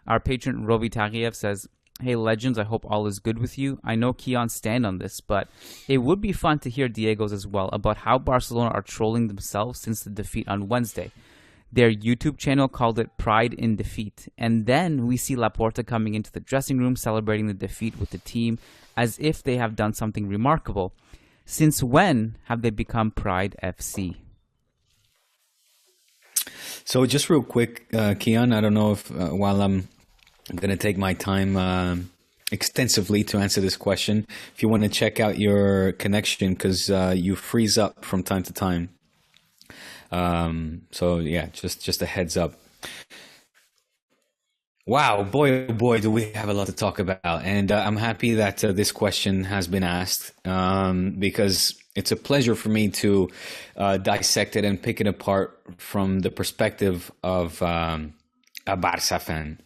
Our patron Rovi Tagiev says, "Hey legends, I hope all is good with you. I know Keon's stand on this, but it would be fun to hear Diego's as well about how Barcelona are trolling themselves since the defeat on Wednesday. Their YouTube channel called it Pride in Defeat. And then we see Laporta coming into the dressing room celebrating the defeat with the team as if they have done something remarkable. Since when have they become Pride FC?" So just real quick, Keon, I don't know if while I'm going to take my time extensively to answer this question, if you want to check out your connection, because you freeze up from time to time. So yeah, just a heads up. Wow, boy, oh boy, do we have a lot to talk about. And I'm happy that this question has been asked, because it's a pleasure for me to dissect it and pick it apart from the perspective of a Barça fan.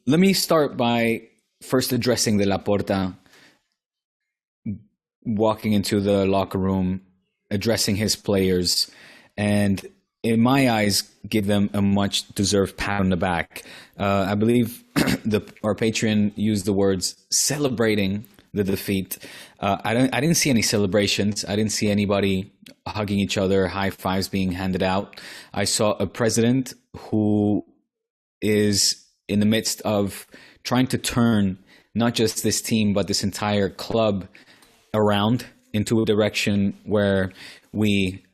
Let me start by first addressing the Laporta walking into the locker room, addressing his players, and in my eyes, give them a much-deserved pat on the back. I believe our patron used the words celebrating the defeat. I didn't see any celebrations. I didn't see anybody hugging each other, high fives being handed out. I saw a president who is in the midst of trying to turn not just this team, but this entire club around into a direction where we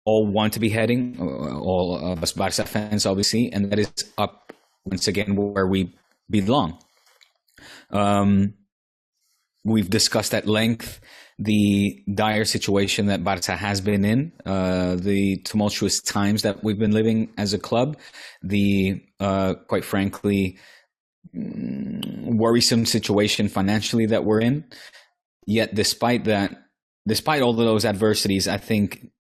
all want to be heading, all of us Barca fans, obviously, and that is up once again where we belong. We've discussed at length the dire situation that Barca has been in, the tumultuous times that we've been living as a club, the quite frankly worrisome situation financially that we're in. Yet despite all of those adversities, I think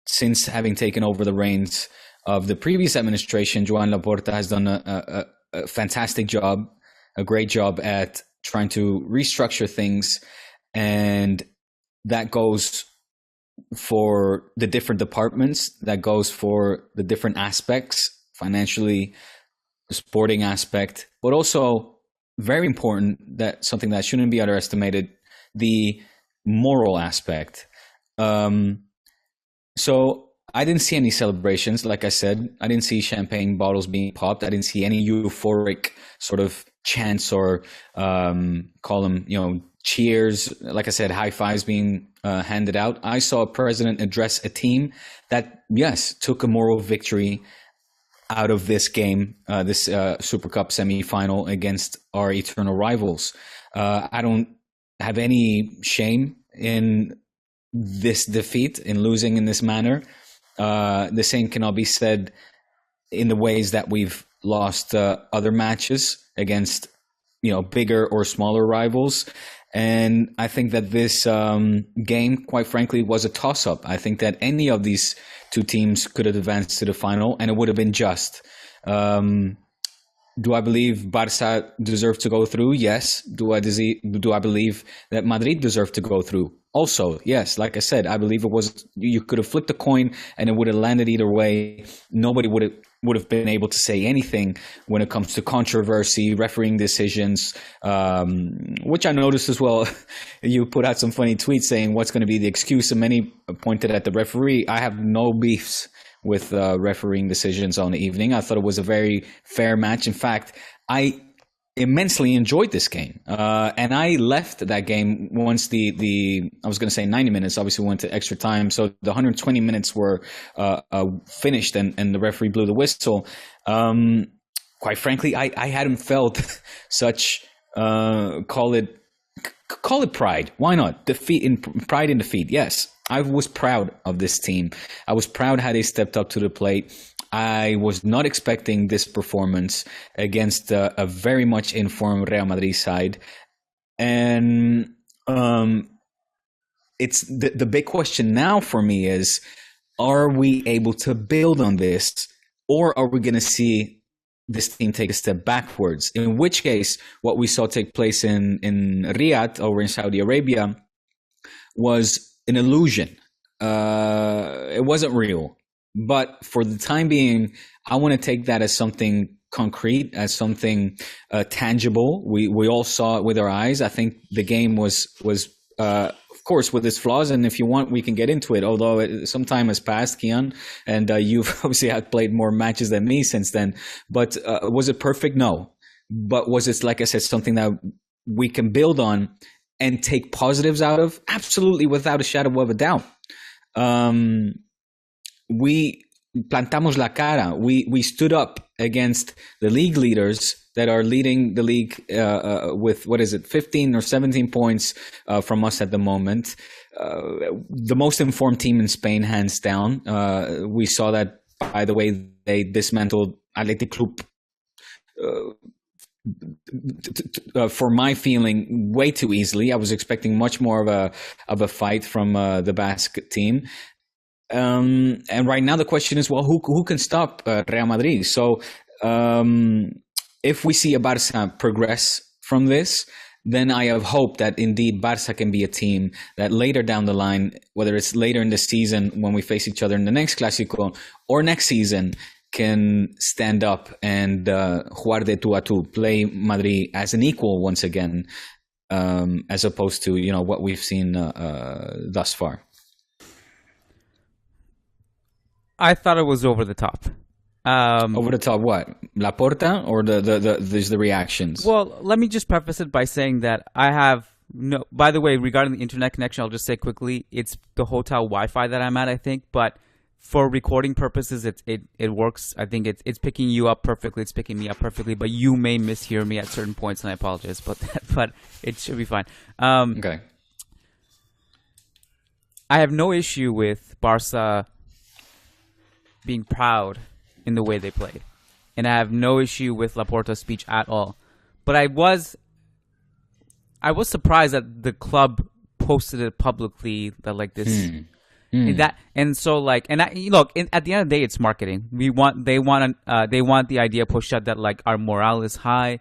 since having taken over the reins of the previous administration, Joan Laporta has done a fantastic job, a great job at trying to restructure things. And that goes for the different departments, that goes for the different aspects, financially, the sporting aspect, but also very important, that something that shouldn't be underestimated, the moral aspect. So I didn't see any celebrations. Like I said, I didn't see champagne bottles being popped. I didn't see any euphoric sort of chants or call them, cheers. Like I said, high fives being handed out. I saw a president address a team that, yes, took a moral victory out of this game, this Super Cup semi-final against our eternal rivals. I don't have any shame in this defeat, in losing in this manner. The same cannot be said in the ways that we've lost other matches against, bigger or smaller rivals. And I think that this game, quite frankly, was a toss-up. I think that any of these two teams could have advanced to the final, and it would have been just. Do I believe Barca deserved to go through? Yes. Do I believe that Madrid deserved to go through? Also, yes. Like I said, I believe you could have flipped a coin and it would have landed either way. Nobody would have been able to say anything when it comes to controversy, refereeing decisions, which I noticed as well. You put out some funny tweets saying what's going to be the excuse, and many pointed at the referee. I have no beefs with refereeing decisions on the evening. I thought it was a very fair match. In fact, I immensely enjoyed this game. And I left that game once I was going to say 90 minutes, obviously went to extra time. So the 120 minutes were finished and the referee blew the whistle. Quite frankly, I hadn't felt such, call it pride. Why not? Pride in defeat. Yes. I was proud of this team. I was proud how they stepped up to the plate. I was not expecting this performance against a very much informed Real Madrid side. And it's the big question now for me is, are we able to build on this, or are we going to see this team take a step backwards? In which case, what we saw take place in Riyadh or in Saudi Arabia was an illusion. It wasn't real. But for the time being, I want to take that as something concrete, as something tangible. We all saw it with our eyes. I think the game was of course, with its flaws, and if you want, we can get into it. Although some time has passed, Kian, and you've obviously had played more matches than me since then. But was it perfect? No. But was it, like I said, something that we can build on and take positives out of? Absolutely, without a shadow of a doubt. We plantamos la cara. We stood up against the league leaders that are leading the league with, 15 or 17 points from us at the moment. The most informed team in Spain, hands down. We saw that by the way they dismantled Athletic Club. For my feeling, way too easily. I was expecting much more of a fight from the Basque team. And right now the question is, well, who can stop Real Madrid? So if we see a Barça progress from this, then I have hope that indeed Barça can be a team that later down the line, whether it's later in the season when we face each other in the next Classico or next season, can stand up and jugar de tú a tú, play Madrid as an equal once again, as opposed to what we've seen thus far. I thought it was over the top. Over the top what? La Porta or the reactions? Well, let me just preface it by saying that I have no... By the way, regarding the internet connection, I'll just say quickly, it's the hotel Wi-Fi that I'm at, I think. But for recording purposes, it works. I think it's picking you up perfectly. It's picking me up perfectly. But you may mishear me at certain points, and I apologize. But it should be fine. Okay. I have no issue with Barca being proud in the way they played, and I have no issue with Laporta's speech at all. But I was surprised that the club posted it publicly, that like this, and so like, and look, at the end of the day, it's marketing. They want the idea pushed out that like our morale is high,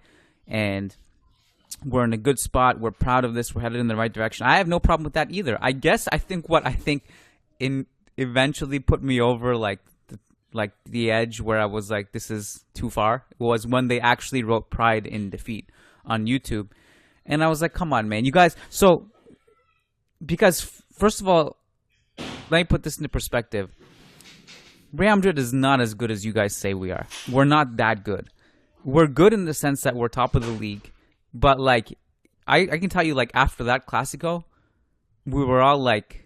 and we're in a good spot. We're proud of this. We're headed in the right direction. I have no problem with that either. I think what eventually put me over like the edge where I was like, this is too far, was when they actually wrote "Pride in Defeat" on YouTube. And I was like, come on, man, you guys. So, because first of all, let me put this into perspective. Real Madrid is not as good as you guys say we are. We're not that good. We're good in the sense that we're top of the league. But like, I can tell you, like, after that Classico, we were all like,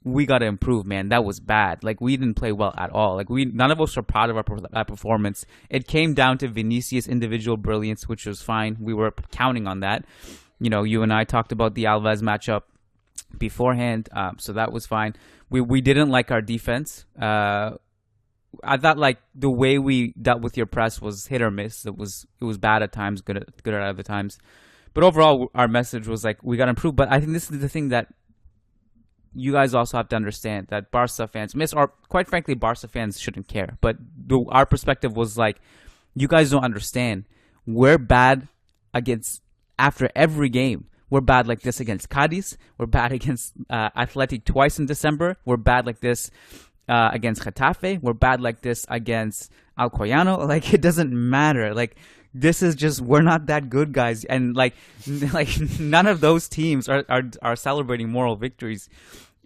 we got to improve, man. That was bad. Like, we didn't play well at all. Like, none of us were proud of our performance. It came down to Vinicius' individual brilliance, which was fine. We were counting on that. You and I talked about the Alves matchup beforehand, so that was fine. We didn't like our defense. I thought like the way we dealt with your press was hit or miss. It was bad at times, good at other times. But overall, our message was like, we got to improve. But I think this is the thing that you guys also have to understand, that Barca fans miss, or quite frankly, Barca fans shouldn't care. But our perspective was like, you guys don't understand. We're bad after every game. We're bad like this against Cadiz. We're bad against Athletic twice in December. We're bad like this against Getafe. We're bad like this against Alcoyano. Like, it doesn't matter. Like, this is just, we're not that good, guys. And like none of those teams are celebrating moral victories.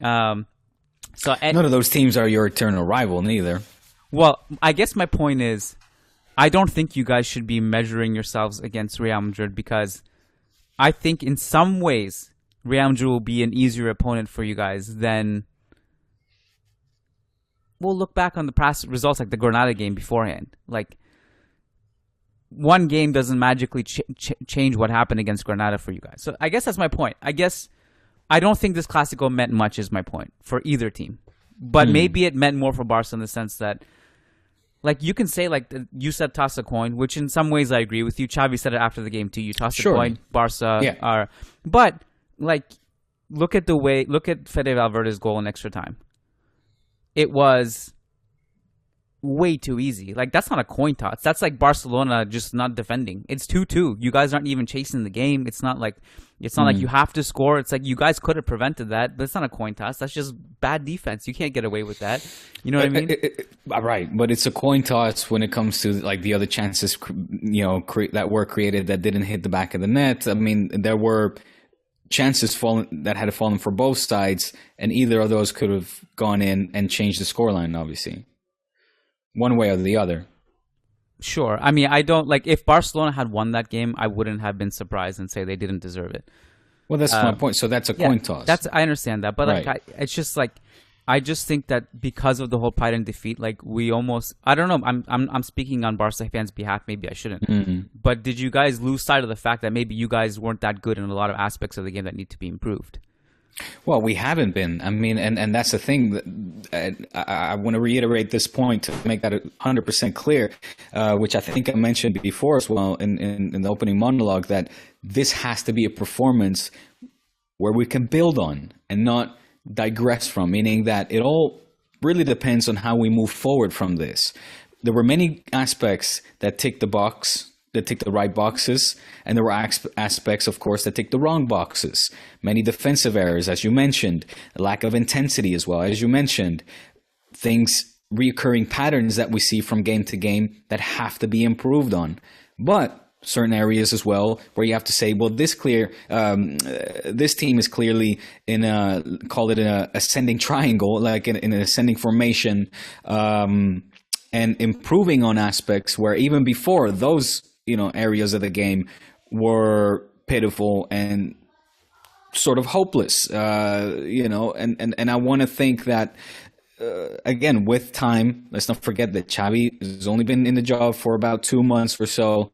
None of those teams are your eternal rival, neither. Well, I guess my point is, I don't think you guys should be measuring yourselves against Real Madrid, because I think in some ways Real Madrid will be an easier opponent for you guys than... We'll look back on the past results, like the Granada game beforehand. Like, one game doesn't magically change what happened against Granada for you guys. So I guess that's my point. I don't think this Classico meant much, is my point, for either team. But maybe it meant more for Barca in the sense that, like, you can say, like, you said toss a coin, which in some ways I agree with you. Xavi said it after the game too. You toss a coin, Barca are... But, like, look at Fede Valverde's goal in extra time. It was way too easy. Like, that's not a coin toss. That's like Barcelona just not defending. It's 2-2. You guys aren't even chasing the game. It's not like you have to score. It's like you guys could have prevented that, but it's not a coin toss. That's just bad defense. You can't get away with that. You know what I mean? Right, but it's a coin toss when it comes to like the other chances, that were created that didn't hit the back of the net. I mean, there were chances that had fallen for both sides, and either of those could have gone in and changed the scoreline, obviously, one way or the other. Sure. I mean, I don't like if Barcelona had won that game, I wouldn't have been surprised and say they didn't deserve it. Well, that's my point. So that's a coin toss. I understand that, but right. like, it's just like I just think that because of the whole pride and defeat, like we almost I don't know. I'm speaking on Barca fans' behalf. Maybe I shouldn't. Mm-hmm. But did you guys lose sight of the fact that maybe you guys weren't that good in a lot of aspects of the game that need to be improved? Well, we haven't been. I mean, and that's the thing. That, I want to reiterate this point to make that 100% clear, which I think I mentioned before as well in the opening monologue, that this has to be a performance where we can build on and not digress from, meaning that it all really depends on how we move forward from this. There were many aspects that tick the right boxes, and there were aspects, of course, that tick the wrong boxes. Many defensive errors, as you mentioned, a lack of intensity as well, as you mentioned, reoccurring patterns that we see from game to game that have to be improved on. But certain areas as well where you have to say, well, this team is clearly in an ascending triangle, like in an ascending formation, and improving on aspects where even before those areas of the game were pitiful and sort of hopeless, and I want to think that again, with time, let's not forget that Xavi has only been in the job for about 2 months or so.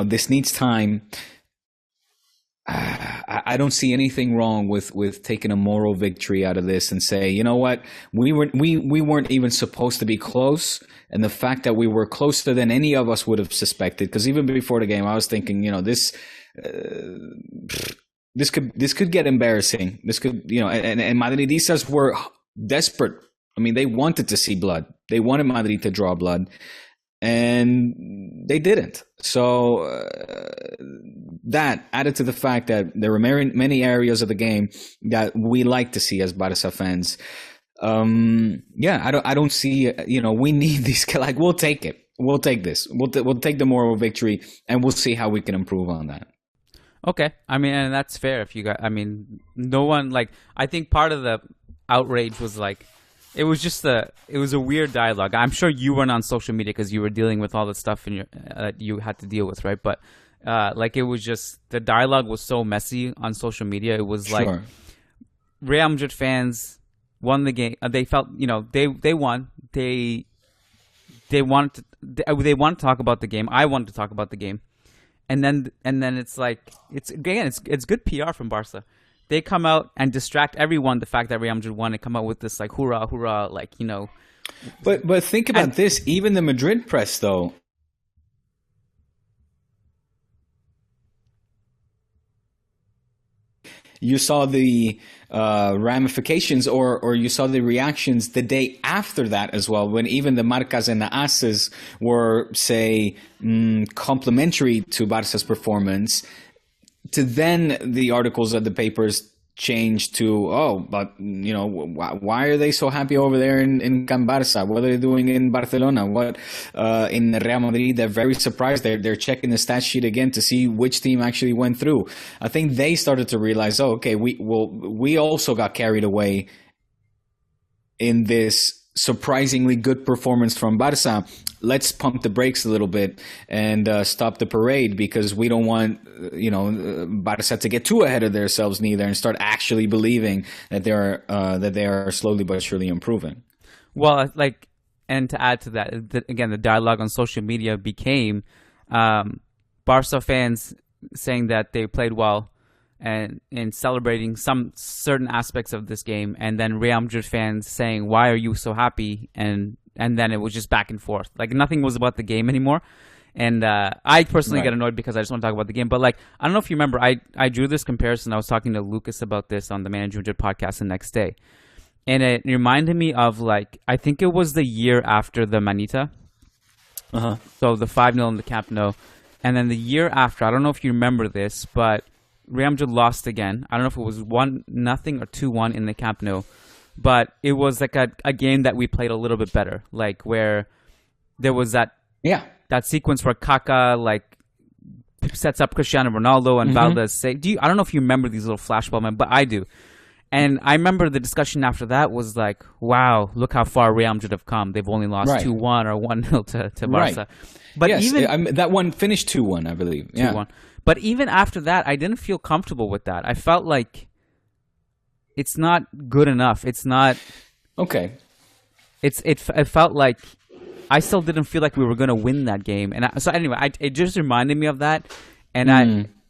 This needs time. I don't see anything wrong with taking a moral victory out of this and say, you know what, we weren't even supposed to be close, and the fact that we were closer than any of us would have suspected, because even before the game, I was thinking, this could get embarrassing. This could, and Madridistas were desperate. I mean, they wanted to see blood. They wanted Madrid to draw blood, and they didn't. So that added to the fact that there were many areas of the game that we like to see as Barca fans. I don't see. We need these. Like, we'll take it. We'll take this. We'll take the moral victory, and we'll see how we can improve on that. Okay. I mean, and that's fair if you got, I mean, no one, like, I think part of the outrage was like, it was a weird dialogue. I'm sure you weren't on social media because you were dealing with all the stuff you had to deal with, right? But, it was just, the dialogue was so messy on social media. It was like, Real Madrid fans won the game. They felt, they won. They wanted to talk about the game. I wanted to talk about the game. And then it's like it's good PR from Barca. They come out and distract everyone the fact that Real Madrid won and come out with this like hoorah, like But think about this. Even the Madrid press, though, you saw the ramifications or you saw the reactions the day after that as well, when even the Marcas and the Ases were, say, complimentary to Barca's performance, to then the articles of the papers changed to, why are they so happy over there in Can Barça? What are they doing in Barcelona? What in Real Madrid? They're very surprised. They're checking the stat sheet again to see which team actually went through. I think they started to realize, we also got carried away in this surprisingly good performance from Barca. Let's pump the brakes a little bit and stop the parade, because we don't want Barca to get too ahead of themselves neither and start actually believing that they are slowly but surely improving. Well, and to add to that, again, the dialogue on social media became Barca fans saying that they played well and celebrating some certain aspects of this game, and then Real Madrid fans saying, "Why are you so happy?" And then it was just back and forth. Like, nothing was about the game anymore. And I personally get annoyed because I just want to talk about the game. But I don't know if you remember, I drew this comparison. I was talking to Lucas about this on the Manager Madrid podcast the next day. and it reminded me of like I think it was the year after the Manita. So the 5-0 in the Camp Nou, and then the year after, I don't know if you remember this, but Real Madrid lost again. I don't know if it was 1-0 or 2-1 in the Camp Nou, but it was like a game that we played a little bit better, like where there was that sequence where Kaká like sets up Cristiano Ronaldo and Valdez say, I don't know if you remember these little flash moments, but I do. And I remember the discussion after that was like, wow, look how far Real Madrid have come. They've only lost 2-1 or 1-0 to Barca. Right. But yes, even that one finished 2-1, I believe. 2-1. But even after that, I didn't feel comfortable with that. I felt like it's not good enough. It's not okay. It felt like I still didn't feel like we were going to win that game. And so anyway, it just reminded me of that, and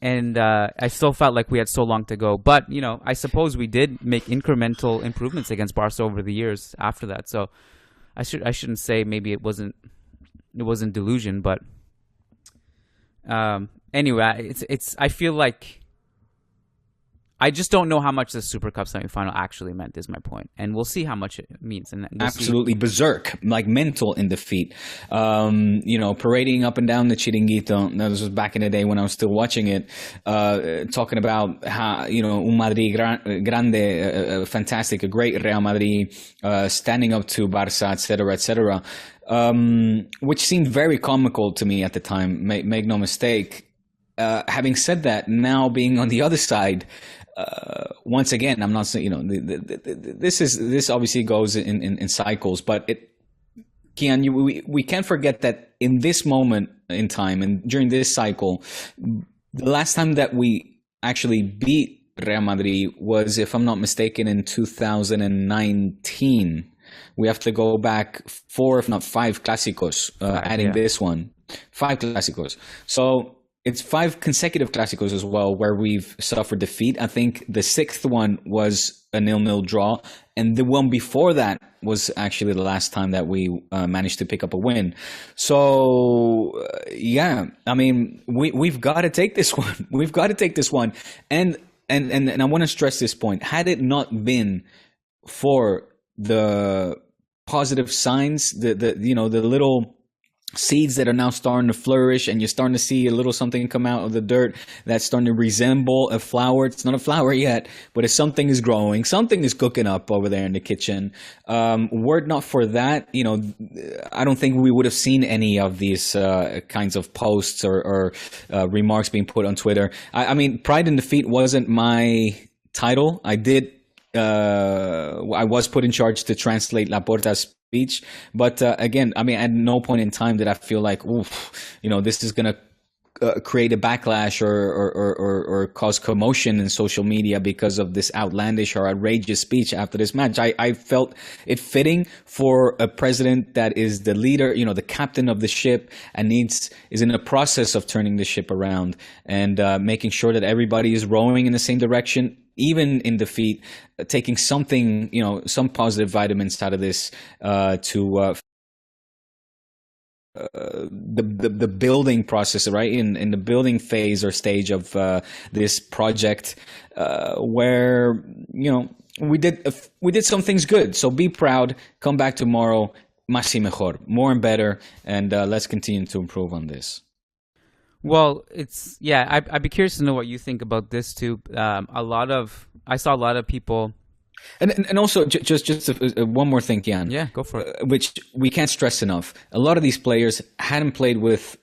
I still felt like we had so long to go. But, you know, I suppose we did make incremental improvements against Barca over the years after that. So I shouldn't say maybe it wasn't delusion, but anyway, I feel like I just don't know how much the Super Cup semifinal actually meant is my point. And we'll see how much it means. And absolutely berserk, like mental in defeat. You know, parading up and down the Chiringuito. Now, this was back in the day when I was still watching it, talking about how, you know, un Madrid grande, fantastic, a great Real Madrid, standing up to Barca, etc., which seemed very comical to me at the time, make no mistake. Having said that, now being on the other side, once again, I'm not saying, you know, this obviously goes in cycles, but Kian, we can't forget that in this moment in time and during this cycle, the last time that we actually beat Real Madrid was, if I'm not mistaken, in 2019. We have to go back 4, if not 5 Clásicos, adding this one. 5 Clásicos. So it's 5 consecutive Clásicos as well where we've suffered defeat. I think the 6th one was a 0-0 draw, and the one before that was actually the last time that we managed to pick up a win. So yeah, I mean, we've got to take this one. We've got to take this one, and I want to stress this point. Had it not been for the positive signs, the you know, the little seeds that are now starting to flourish, and you're starting to see a little something come out of the dirt that's starting to resemble a flower. It's not a flower yet, but something is growing, something is cooking up over there in the kitchen. Were it not for that, you know, I don't think we would have seen any of these kinds of posts or remarks being put on Twitter. I mean, Pride and Defeat wasn't my title. I was put in charge to translate Laporta's speech, but again, I mean, at no point in time did I feel like, oof, you know, this is gonna create a backlash or cause commotion in social media because of this outlandish or outrageous speech after this match. I felt it fitting for a president that is the leader, you know, the captain of the ship, and is in the process of turning the ship around and making sure that everybody is rowing in the same direction, even in defeat, taking something, you know, some positive vitamins out of this to the building process, right? In the building phase or stage of this project, where, you know, we did some things good. So be proud. Come back tomorrow, más y mejor, more and better, and let's continue to improve on this. Well, I'd be curious to know what you think about this too. I saw a lot of people, and also just one more thing, Jan. Yeah, go for it. Which we can't stress enough. A lot of these players hadn't played with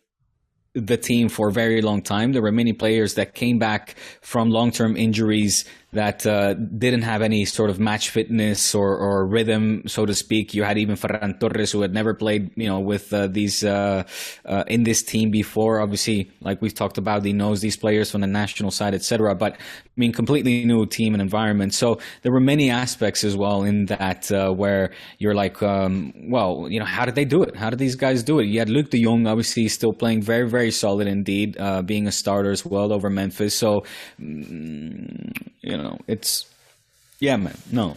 the team for a very long time. There were many players that came back from long-term injuries that didn't have any sort of match fitness or rhythm, so to speak. You had even Ferran Torres, who had never played, you know, with these in this team before. Obviously, like we've talked about, he knows these players from the national side, etc. But I mean, completely new team and environment. So there were many aspects as well in that where you're like, well, you know, how did they do it? How did these guys do it? You had Luc de Jong, obviously, still playing very, very solid indeed, being a starter as well over Memphis. So, you know, it's, yeah, man, no.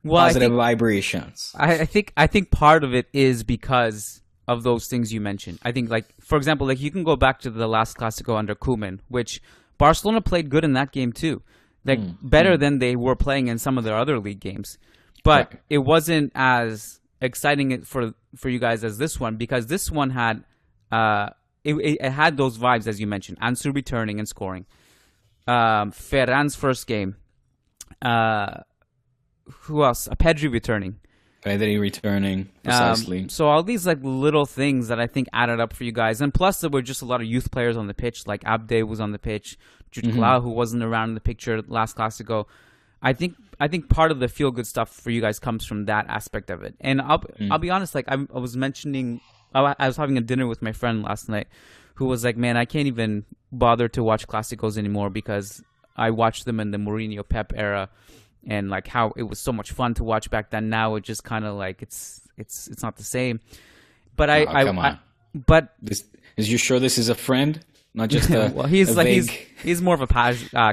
Well, positive vibrations. I think part of it is because of those things you mentioned. I think, like, for example, like, you can go back to the last Classico under Koeman, which Barcelona played good in that game too, like better than they were playing in some of their other league games. but Right. it wasn't as exciting for you guys as this one, because this one had it had those vibes, as you mentioned. Ansu returning and scoring. Ferran's first game. Who else? Pedri returning. Pedri returning, precisely. So all these like little things that I think added up for you guys, and plus there were just a lot of youth players on the pitch. Like Abde was on the pitch, Jude Clau, who wasn't around in the picture last Classico. I think part of the feel good stuff for you guys comes from that aspect of it. And I'll be honest, like I was mentioning, I was having a dinner with my friend last night, who was like, "Man, I can't even bother to watch Classicos anymore because I watched them in the Mourinho Pep era." And like how it was so much fun to watch back then. Now it just kind of like it's not the same. But Come on. But Is you sure this is a friend, not just a well, he's a like vague... he's more of a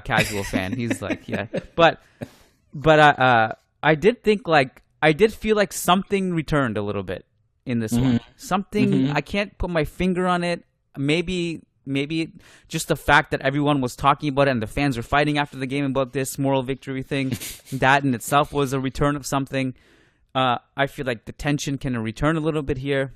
casual fan. He's like, yeah. But I did think like I did feel like something returned a little bit in this one. Something I can't put my finger on it. Maybe just the fact that everyone was talking about it and the fans were fighting after the game about this moral victory thing, that in itself was a return of something. I feel like the tension can return a little bit here.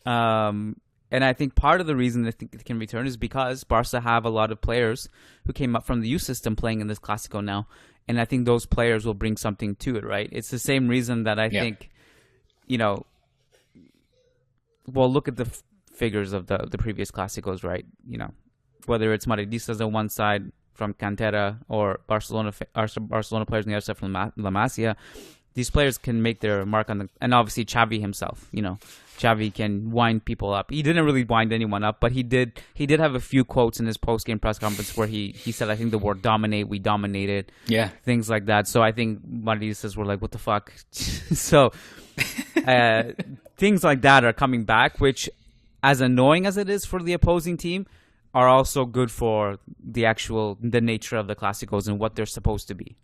And I think part of the reason I think it can return is because Barca have a lot of players who came up from the youth system playing in this Classico now. And I think those players will bring something to it, right? It's the same reason that I think, well, look at the figures of the previous Clásicos, right? Whether it's Madridistas on one side from Cantera or Barcelona players on the other side from La Masia, these players can make their mark on and obviously Xavi himself, Xavi can wind people up. He didn't really wind anyone up, but he did have a few quotes in his post-game press conference where he said, I think the word dominate, we dominated. Yeah. Things like that. So I think Madridistas were like, what the fuck? So things like that are coming back, which, as annoying as it is for the opposing team, are also good for the nature of the Clásicos and what they're supposed to be.